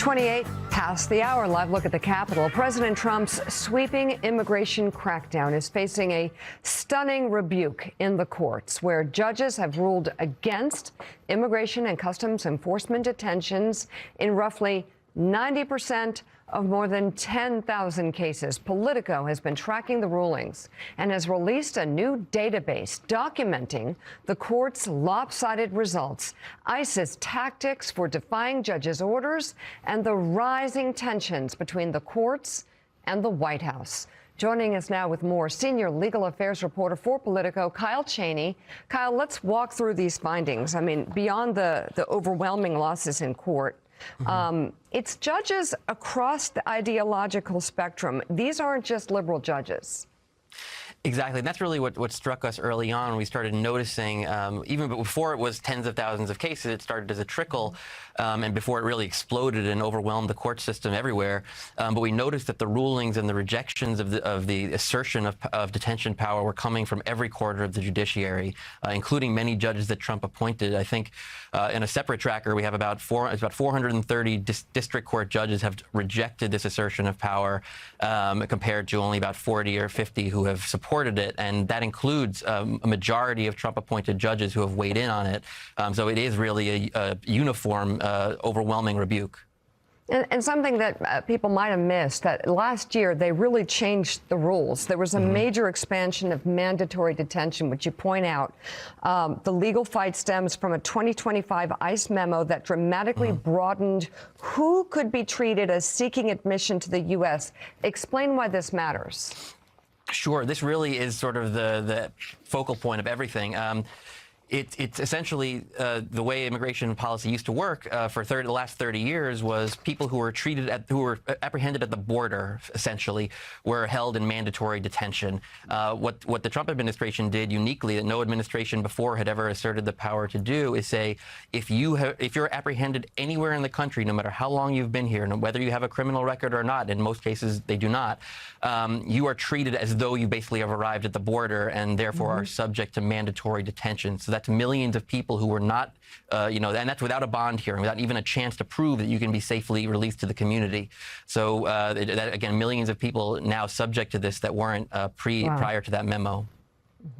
8:28 past the hour. Live look at the Capitol. President Trump's sweeping immigration crackdown is facing a stunning rebuke in the courts, where judges have ruled against immigration and customs enforcement detentions in roughly 90% of more than 10,000 cases. Politico has been tracking the rulings and has released a new database documenting the court's lopsided results, ICE's tactics for defying judges' orders, and the rising tensions between the courts and the White House. Joining us now with more, senior legal affairs reporter for Politico, Kyle Cheney. Kyle, let's walk through these findings. I mean, beyond the overwhelming losses in court, it's judges across the ideological spectrum. These aren't just liberal judges. Exactly. And that's really what struck us early on. We started noticing, even before it was tens of thousands of cases, it started as a trickle, and before it really exploded and overwhelmed the court system everywhere. But we noticed that the rulings and the rejections of the assertion of detention power were coming from every quarter of the judiciary, including many judges that Trump appointed. I think in a separate tracker, we have about 430 district court judges have rejected this assertion of power, compared to only about 40 or 50 who have supported it, and that includes a majority of Trump-appointed judges who have weighed in on it. So it is really a uniform, overwhelming rebuke. And something that people might have missed, that last year they really changed the rules. There was a major expansion of mandatory detention, which you point out. The legal fight stems from a 2025 ICE memo that dramatically broadened who could be treated as seeking admission to the U.S. Explain why this matters. Sure. This really is sort of the focal point of everything. It's essentially the way immigration policy used to work for the last 30 years was people who were who were apprehended at the border, essentially, were held in mandatory detention. What the Trump administration did uniquely, that no administration before had ever asserted the power to do, is say if you're apprehended anywhere in the country, no matter how long you've been here, and whether you have a criminal record or not, in most cases they do not, you are treated as though you basically have arrived at the border and therefore are subject to mandatory detention. So that's millions of people who were not, and that's without a bond hearing, without even a chance to prove that you can be safely released to the community. So again, millions of people now subject to this that weren't prior to that memo.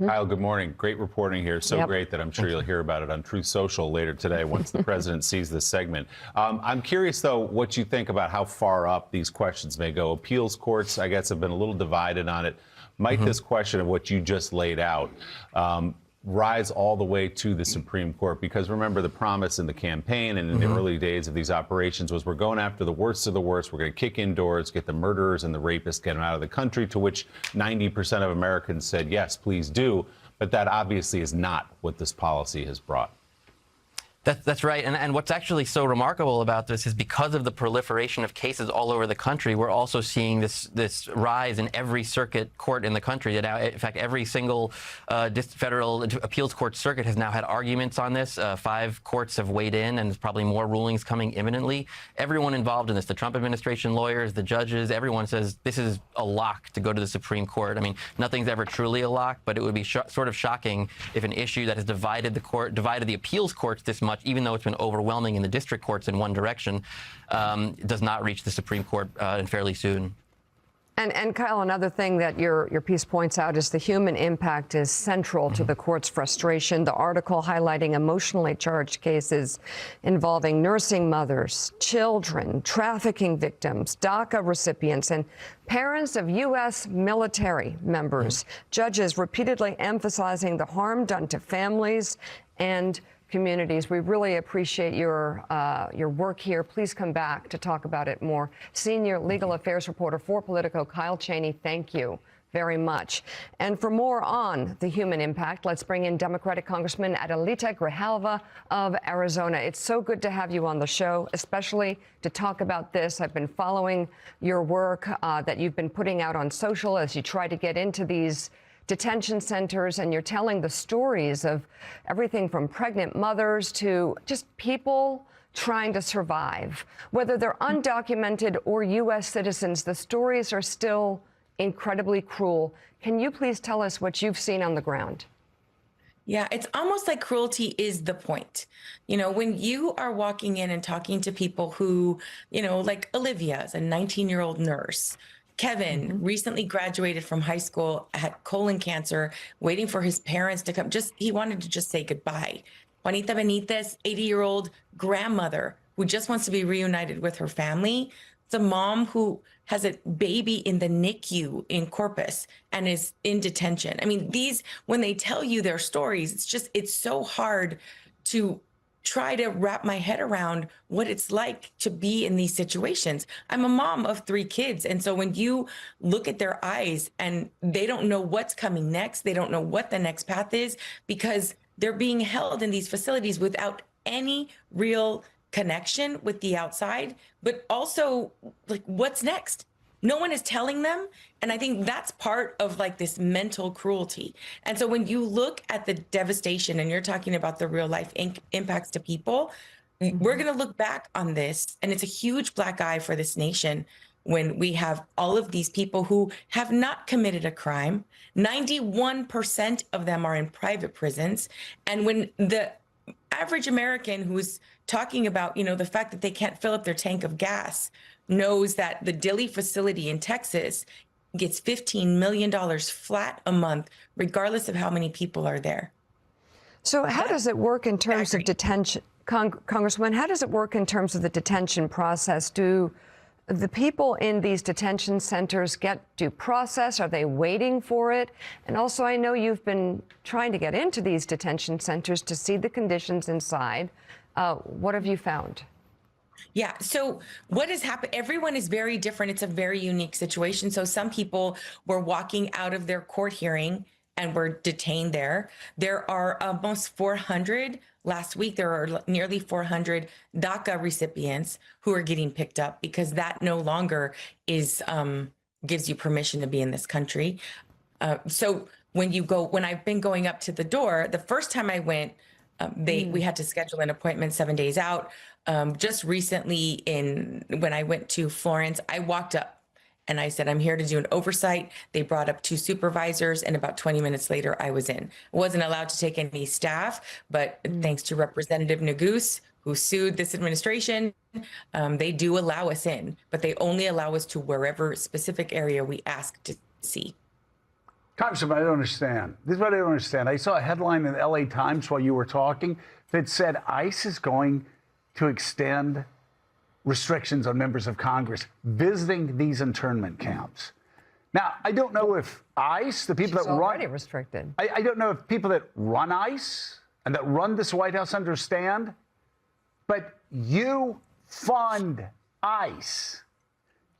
Kyle, good morning. Great reporting here. So great that I'm sure you'll hear about it on Truth Social later today once the president sees this segment. I'm curious, though, what you think about how far up these questions may go. Appeals courts, I guess, have been a little divided on it. Might this question of what you just laid out rise all the way to the Supreme Court? Because remember, the promise in the campaign and in the early days of these operations was we're going after the worst of the worst. We're going to kick in doors, get the murderers and the rapists, get them out of the country, to which 90% of Americans said, yes, please do. But that obviously is not what this policy has brought. That's right. And what's actually so remarkable about this is because of the proliferation of cases all over the country, we're also seeing this rise in every circuit court in the country. Now, in fact, every single federal appeals court circuit has now had arguments on this. 5 courts have weighed in, and there's probably more rulings coming imminently. Everyone involved in this, the Trump administration lawyers, the judges, everyone says this is a lock to go to the Supreme Court. I mean, nothing's ever truly a lock, but it would be sort of shocking if an issue that has divided the appeals courts this much, even though it's been overwhelming in the district courts in one direction, does not reach the Supreme Court and fairly soon. And Kyle, another thing that your piece points out is the human impact is central to the court's frustration. The article highlighting emotionally charged cases involving nursing mothers, children, trafficking victims, DACA recipients, and parents of U.S. military members. Judges repeatedly emphasizing the harm done to families and communities. We really appreciate your work here. Please come back to talk about it more. Senior legal affairs reporter for Politico, Kyle Cheney, thank you very much. And for more on the human impact, let's bring in Democratic Congressman Adelita Grijalva of Arizona. It's so good to have you on the show, especially to talk about this. I've been following your work that you've been putting out on social as you try to get into these detention centers, and you're telling the stories of everything from pregnant mothers to just people trying to survive. Whether they're undocumented or U.S. citizens, the stories are still incredibly cruel. Can you please tell us what you've seen on the ground? Yeah, it's almost like cruelty is the point. You know, when you are walking in and talking to people who, you know, like Olivia is a 19-year-old nurse. Kevin recently graduated from high school, had colon cancer, waiting for his parents to come. He wanted to just say goodbye. Juanita Benitez, 80-year-old grandmother who just wants to be reunited with her family. It's a mom who has a baby in the NICU in Corpus and is in detention. I mean, when they tell you their stories, it's so hard to try to wrap my head around what it's like to be in these situations. I'm a mom of 3 kids. And so when you look at their eyes and they don't know what's coming next, they don't know what the next path is, because they're being held in these facilities without any real connection with the outside, but also like, what's next? No one is telling them. And I think that's part of like this mental cruelty. And so when you look at the devastation and you're talking about the real life impacts to people, we're going to look back on this. And it's a huge black eye for this nation when we have all of these people who have not committed a crime. 91% of them are in private prisons. And when the average American who's talking about, you know, the fact that they can't fill up their tank of gas knows that the Dilley facility in Texas gets $15 million flat a month, regardless of how many people are there. So how does it work in terms of detention, Congresswoman, how does it work in terms of the detention process? Do the people in these detention centers get due process? Are they waiting for it? And also, I know you've been trying to get into these detention centers to see the conditions inside. What have you found? Yeah. So what has happened? Everyone is very different. It's a very unique situation. So some people were walking out of their court hearing and were detained there. There are almost 400. Last week, there are nearly 400 DACA recipients who are getting picked up because that no longer is gives you permission to be in this country. So when I've been going up to the door, the first time I went, we had to schedule an appointment 7 days out. Just recently, when I went to Florence, I walked up and I said, I'm here to do an oversight. They brought up 2 supervisors, and about 20 minutes later, I was in. I wasn't allowed to take any staff, but thanks to Representative Neguse, who sued this administration, they do allow us in, but they only allow us to wherever specific area we ask to see. Congressman, I don't understand. This is what I don't understand. I saw a headline in the LA Times while you were talking that said ICE is going to extend restrictions on members of Congress visiting these internment camps. Now, I don't know if ICE, the people that run... already restricted. I don't know if people that run ICE and that run this White House understand, but you fund ICE.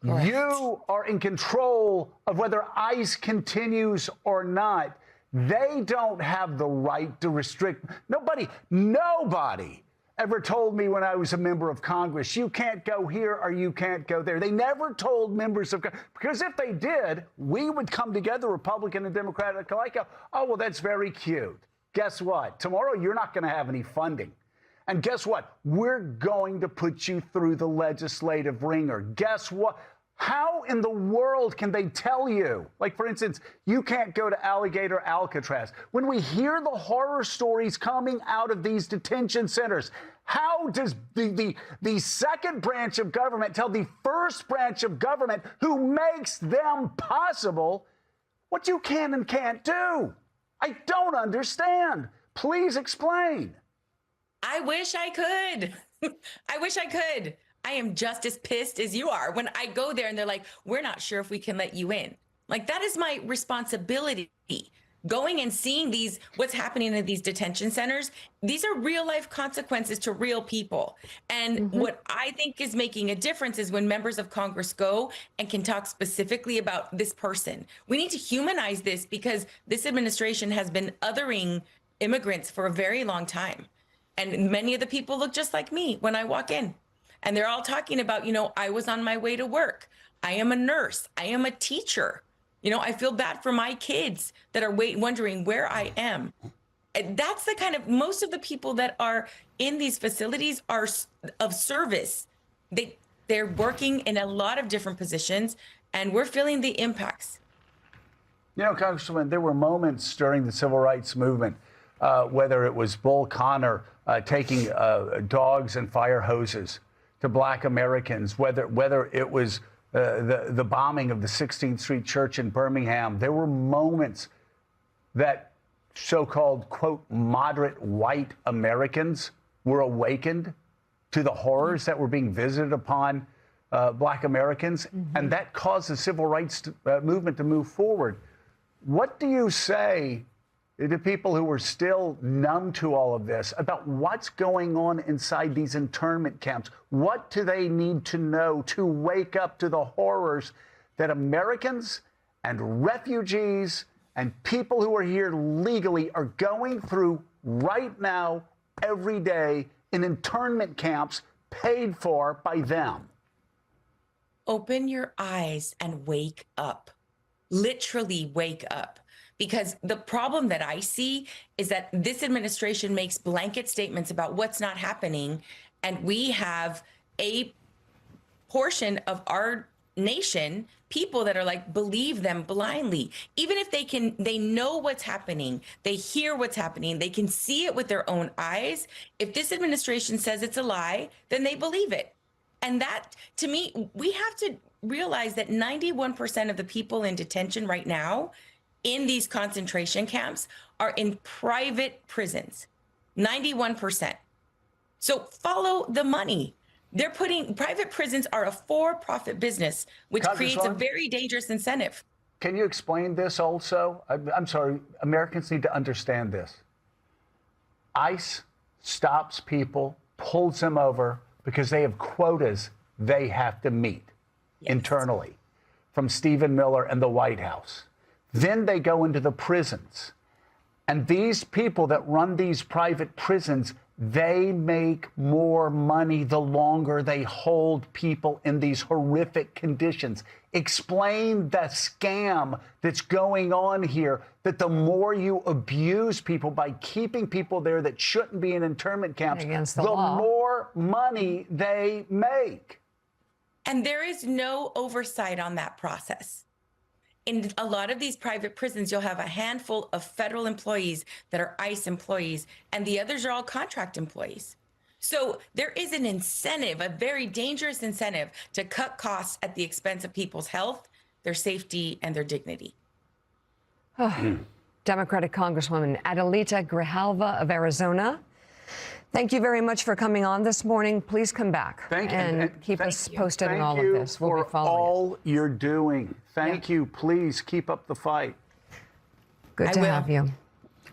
Correct. You are in control of whether ICE continues or not. They don't have the right to restrict. Nobody ever told me when I was a member of Congress, you can't go here or you can't go there. They never told members of Congress, because if they did, we would come together, Republican and Democratic alike. Oh, well, that's very cute. Guess what? Tomorrow, you're not going to have any funding. And guess what? We're going to put you through the legislative ringer. Guess what? How in the world can they tell you? Like, for instance, you can't go to Alligator Alcatraz. When we hear the horror stories coming out of these detention centers, how does the second branch of government tell the first branch of government, who makes them possible, what you can and can't do? I don't understand. Please explain. I wish I could. I wish I could. I am just as pissed as you are when I go there and they're like, we're not sure if we can let you in. Like, that is my responsibility. Going and seeing what's happening in these detention centers, these are real life consequences to real people. And what I think is making a difference is when members of Congress go and can talk specifically about this person. We need to humanize this, because this administration has been othering immigrants for a very long time. And many of the people look just like me when I walk in. And they're all talking about, you know, I was on my way to work. I am a nurse. I am a teacher. You know, I feel bad for my kids that are wondering where I am. And that's the kind of, most of the people that are in these facilities are of service. They're working in a lot of different positions, and we're feeling the impacts. You know, Congresswoman, there were moments during the civil rights movement whether it was Bull Connor taking dogs and fire hoses to Black Americans, whether it was the bombing of the 16th Street Church in Birmingham. There were moments that so-called, quote, moderate white Americans were awakened to the horrors that were being visited upon Black Americans, and that caused the civil rights movement to move forward. What do you say to people who are still numb to all of this about what's going on inside these internment camps? What do they need to know to wake up to the horrors that Americans and refugees and people who are here legally are going through right now, every day, in internment camps paid for by them? Open your eyes and wake up. Literally wake up. Because the problem that I see is that this administration makes blanket statements about what's not happening, and we have a portion of our nation, people that are like, believe them blindly. Even if they know what's happening, they hear what's happening, they can see it with their own eyes. If this administration says it's a lie, then they believe it. And that, to me, we have to realize that 91% of the people in detention right now in these concentration camps are in private prisons, 91%. So follow the money. They're putting, private prisons are a for-profit business, which creates a very dangerous incentive. Can you explain this also? I'm sorry, Americans need to understand this. ICE stops people, pulls them over because they have quotas they have to meet internally from Stephen Miller and the White House. Then they go into the prisons. And these people that run these private prisons, they make more money the longer they hold people in these horrific conditions. Explain the scam that's going on here, that the more you abuse people by keeping people there that shouldn't be in internment camps, the more money they make. And there is no oversight on that process. In a lot of these private prisons, you'll have a handful of federal employees that are ICE employees, and the others are all contract employees. So there is an incentive, a very dangerous incentive, to cut costs at the expense of people's health, their safety, and their dignity. Democratic Congresswoman Adelita Grijalva of Arizona, thank you very much for coming on this morning. Please come back and keep us posted on all of this. We'll be following all you're doing. Thank you. Please keep up the fight. Good to have you.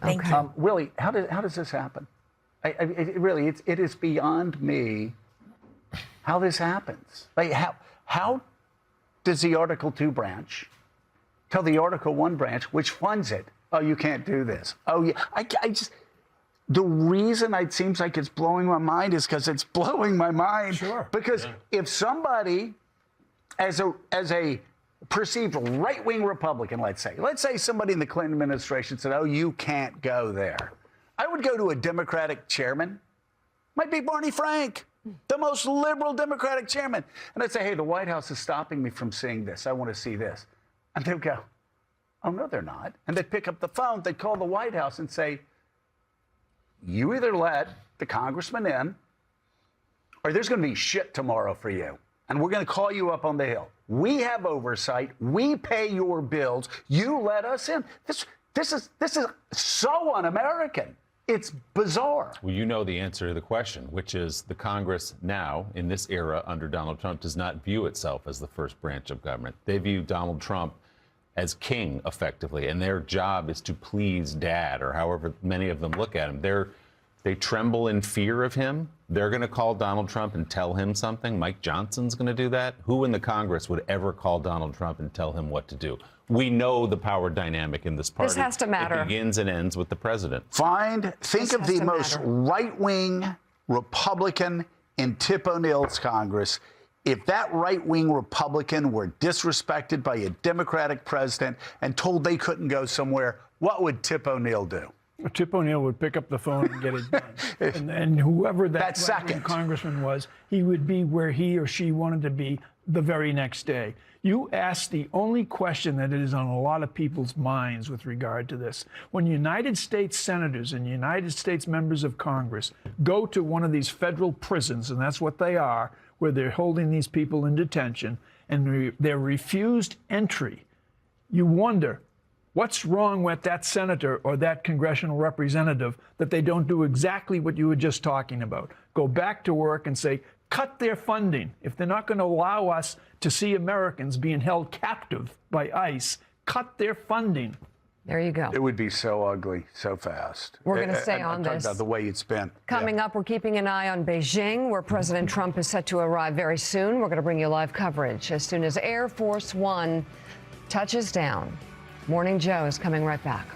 Thank you. Willie, how does this happen? It is beyond me how this happens. Like how does the Article 2 branch tell the Article 1 branch, which funds it, oh, you can't do this? Oh, yeah. I just. The reason it seems like it's blowing my mind is because it's blowing my mind. Sure. Because if somebody, as a perceived right-wing Republican, let's say somebody in the Clinton administration said, oh, you can't go there, I would go to a Democratic chairman, might be Barney Frank, the most liberal Democratic chairman, and I'd say, hey, the White House is stopping me from seeing this. I want to see this. And they'd go, oh, no, they're not. And they'd pick up the phone, they'd call the White House and say, you either let the congressman in, or there's going to be shit tomorrow for you. And we're going to call you up on the Hill. We have oversight. We pay your bills. You let us in. This is so un-American. It's bizarre. Well, you know the answer to the question, which is the Congress now, in this era under Donald Trump, does not view itself as the first branch of government. They view Donald Trump as king, effectively, and their job is to please dad, or however many of them look at him. They tremble in fear of him. They're going to call Donald Trump and tell him something. Mike Johnson's going to do that. Who in the Congress would ever call Donald Trump and tell him what to do? We know the power dynamic in this party. This has to matter. It begins and ends with the president. Think of the most right-wing Republican in Tip O'Neill's Congress. If that right-wing Republican were disrespected by a Democratic president and told they couldn't go somewhere, what would Tip O'Neill do? Tip O'Neill would pick up the phone and get it done. and whoever that right-wing congressman was, he would be where he or she wanted to be the very next day. You ask the only question that is on a lot of people's minds with regard to this. When United States senators and United States members of Congress go to one of these federal prisons, and that's what they are, where they're holding these people in detention, and they're refused entry, you wonder, what's wrong with that senator or that congressional representative that they don't do exactly what you were just talking about? Go back to work and say, cut their funding. If they're not going to allow us to see Americans being held captive by ICE, cut their funding. There you go. It would be so ugly so fast. We're going to stay I'm on talking this. about the way it's been. Coming up, we're keeping an eye on Beijing, where President Trump is set to arrive very soon. We're going to bring you live coverage as soon as Air Force One touches down. Morning Joe is coming right back.